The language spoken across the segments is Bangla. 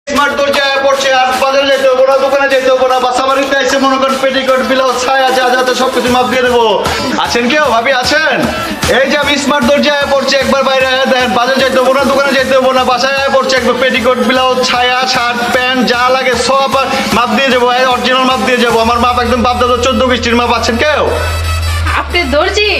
স্মার্ট দরজায় পড়ছে আর বাজারে যেতে হবো না, দোকানে যেতে হবো না, বাসা বাড়িতে এসে মনে করেন পেটিকোট ব্লাউজ ছায়া যা যাতে সবকিছু মাপ দিয়ে দেবো। আছেন কেউ ভাবি আছেন? এই যে আমি স্মার্ট দরজায় পড়ছে, একবার বাইরে দেখেন, বাজারে যেতে হবো না, দোকানে যেতে হবো না, বাসায় পড়ছে একবার পেটিকোট ব্লাউজ ছায়া শার্ট প্যান্ট যা লাগে সব মাপ দিয়ে যাবো, অরিজিনাল মাপ দিয়ে যাবো। আমার মাপ একদম বাপ দাদা 14 বৃষ্টির মাপ। আছেন কেউ? আপনি দর্জি?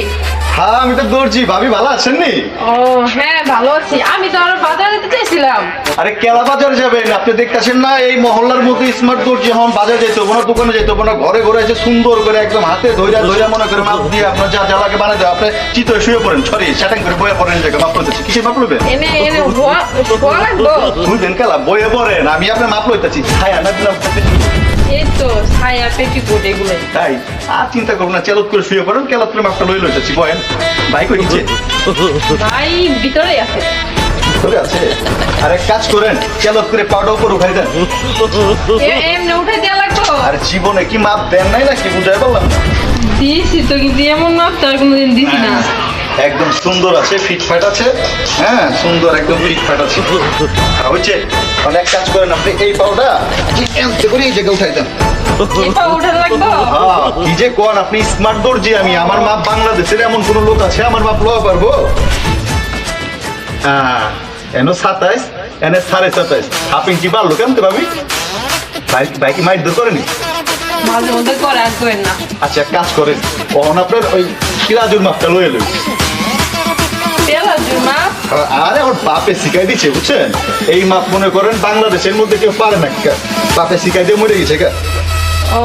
হ্যাঁ আমি তো দর্জি। ভাবি ভালো আছেন নি? ও হ্যাঁ ভালো আছি। আমি তো আরো বাজারে যেতে চাইছিলাম। আরে কেলা বাজারে যাবেন? আপনি দেখতেছেন না এই মহল্লার মধ্যে স্মার্ট দর্জি হন, বাজারে যেতে হবো না, দোকানে যেতে হবো না, ঘরে ঘরে এসে সুন্দর করে একদম হাতে ধৈর্য মনে করে মাপ দিয়ে আপনার যা যা লাগে বানাই দেয়। আপনি চিতয়ে শুয়ে পড়েন, সরি সেটিং করে বয়ে পড়েন, জায়গা মাপ লইতেছি। কিসে মাপ লইবেন? এনে এনে হওয়া লাগবো। বুঝলেন কেলা বয়ে পড়েন, আমি আপনার মাপ লইতেছি। ছায়া না দিলাম এই তো ছায়া পেটিকোট এগুলো। তাই আর চিন্তা করবো না, চেলত করে শুয়ে পড়েন, কেলাত করে মাপটা লই লইতেছি। বয়েন ভাই কই নিচে? ভাই ভিতরে আছে। ধরে আছে? আর এক কাজ করেন, চেলত করে পাউডার উপর উঠাই দেন। এমনি উঠে দেওয়া লাগবো? আর জীবনে কি মাপ দেন নাই নাকি বুঝাই বললাম না? দিয়েছি তো, কিন্তু এমন মাপ তো আর কোনোদিন দিছি না। একদম সুন্দর আছে, ফিটফাট আছে। হ্যাঁ সুন্দর একদম ফিটফাট আছে। হচ্ছে মানে এক কাজ করেন, আপনি এই পাউডার করে এই জায়গায় উঠাই দেন। এটা উঠে লাগবো? কি যে কোন, আপনি স্মার্ট দর্জি। আমি আমার মাপ বাংলাদেশের এমন কোন লোক আছে আমার মাপ লওয়া পারবো? এনো 27 এনে 27.5 হাফ ইঞ্চি বাড়লো কেমতে ভাবি? বাইকি মাইট দূর করেনি? মাঝে মধ্যে করে আসবেন না। আচ্ছা এক কাজ করেন, কখন আপনার ওই পিলাজুর মাপটা লয়ে লই। পেলাজুর মাপ? আরে ওর বাপে শিখাই দিচ্ছে বুঝছেন। এই মাপ মনে করেন বাংলাদেশের মধ্যে কেউ পারে না, বাপে শিখাই দিয়ে মরে গেছে। ও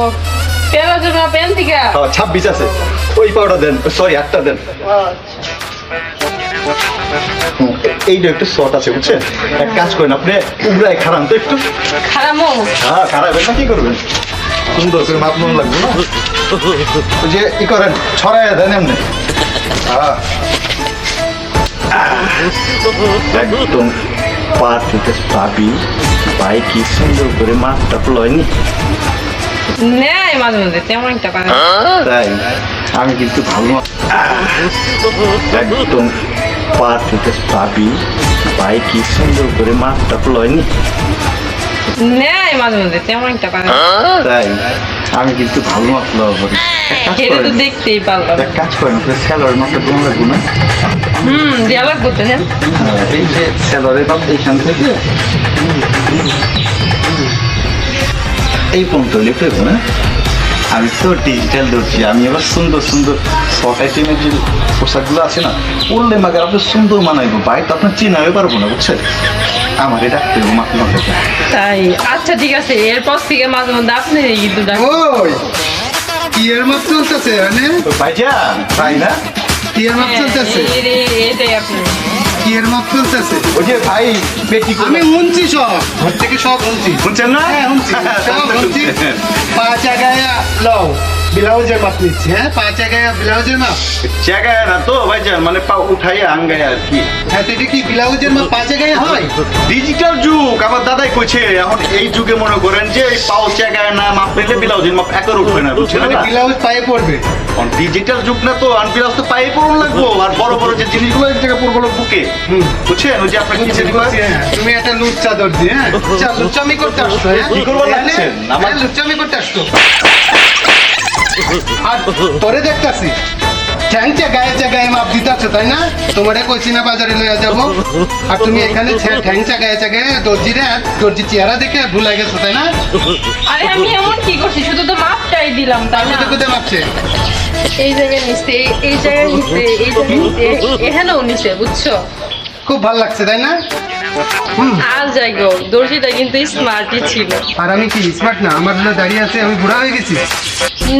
পেলাজুর মাপ এন থেকে? 26 আছে। ওই পাউডার দেন, সরি 8টা দেন। এইটা একটু শর্ট আছে বুঝছেন। এক কাজ করেন, আপনি উগড়ায় খারান তো একটু। খারামো? হ্যাঁ খারাপেন না, কি করবেন? সুন্দর করে মাপ মন লাগবে না? ওই যে ই করেন, ছড়াই দেন এমনি। একদম পারফেক্ট পাবি। ভাই কি সুন্দর করে মাপটা লয়নি? নেয় মাঝে মধ্যে, তেমন একটা পারে না। তাই আমি কিন্তু ভালো একদম পারফেক্ট পাবি। ভাই কি সুন্দর করে মাপটা লয়নি? নেয় মাঝে মধ্যে, তেমন একটা পারে না। তাই আমি কিন্তু ভালো মাপ লওয়া করি। এটা তো দেখতেই পারলাম। এক কাজ করেন, স্যালোয়ার মাপটা কম লাগবে না? দেওয়া লাগবো তো। হ্যাঁ এই যে স্যালোয়ারের মাপ এইখান থেকে এই পর্যন্ত লিখতে হবে না? আমি তো ডিজিটাল ধরছি, আমি আবার সুন্দর সুন্দর শর্ট আইটেমের যে পোশাকগুলো আছে না, পরলে মাকে আপনার সুন্দর মানাইবো। বাইরে তো আপনার চিনাবে পারবো না বুঝছেন। আমার এটা মাপি মাপে। তাই আচ্ছা ঠিক আছে, এরপর থেকে মাঝে মধ্যে আপনি কিন্তু ওই কি এর মাপ চলতেছে মানে? ভাইজান তাই না? কি এর মাপ চলতেছে? এটাই আপনি কি এর মাপ চলতেছে? ওই যে ভাই পেটি আমি শুনছি সব, ঘর থেকে সব শুনছি। শুনছেন না? হ্যাঁ শুনছি, সব শুনছি। 5 জায়গায় লও ব্লাউজের মাপ নিচ্ছি। হ্যাঁ 5 জায়গায় ব্লাউজের মাপ? জায়গায় না তো ভাইজান, মানে পা উঠাই আঙ্গায় আর কি। হ্যাঁ তো এটা কি ব্লাউজের মাপ 5 জায়গায় হয়? ডিজিটাল যুগ, আমার দাদাই কইছে এখন এই যুগে মনে করেন যে এই পাও জায়গায় না মাপ নিলে ব্লাউজের মাপ একর উঠবে না বুঝছেন মানে না? ব্লাউজ পায়ে পড়বে? ডিজিটাল যুগ না তো, আর ব্লাউজ তো পায়ে পরুন লাগবো। আর বড় বড় যে জিনিসগুলো এক জায়গায় পরবো বুকে, বুঝছেন? ওই যে আপনার কি যেগুলো হ্যাঁ, তুমি একটা লুচ্চা দর্জি। হ্যাঁ লুচ্চামি করতে আসছো? হ্যাঁ কি করবো লাগছেন? আমার লুচ্চামি করতে আসছো। আর তোরে দেখতাছি ঠ্যাংচা গায়ে মাপ দিতে আছো তাই না? তোমারে কইছি না বাজারে লইয়া যাবো, আর তুমি এখানে ঠ্যাংচা গায়ে দর্জিরে দর্জি চেহারা দেখে ভুলে গেছো তাই না? আরে আমি এমন কি করছি, শুধু তো মাপটাই দিলাম তাই না? কোথায় মাপছে? এই জায়গায় নিচে, এই জায়গায় নিচে, এই জায়গায় নিচে, এখানেও নিচে, বুঝছো? খুব ভালো লাগছে তাই না? আর যাই গো, দর্জিটা কিন্তু স্মার্টই ছিল। আর আমি কি স্মার্ট না? আমার জন্য দাঁড়িয়ে আছে, আমি বুড়া হয়ে গেছি?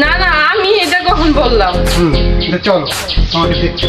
না না, আমি এটা কখন বললাম? চলো আমাকে দেখছি।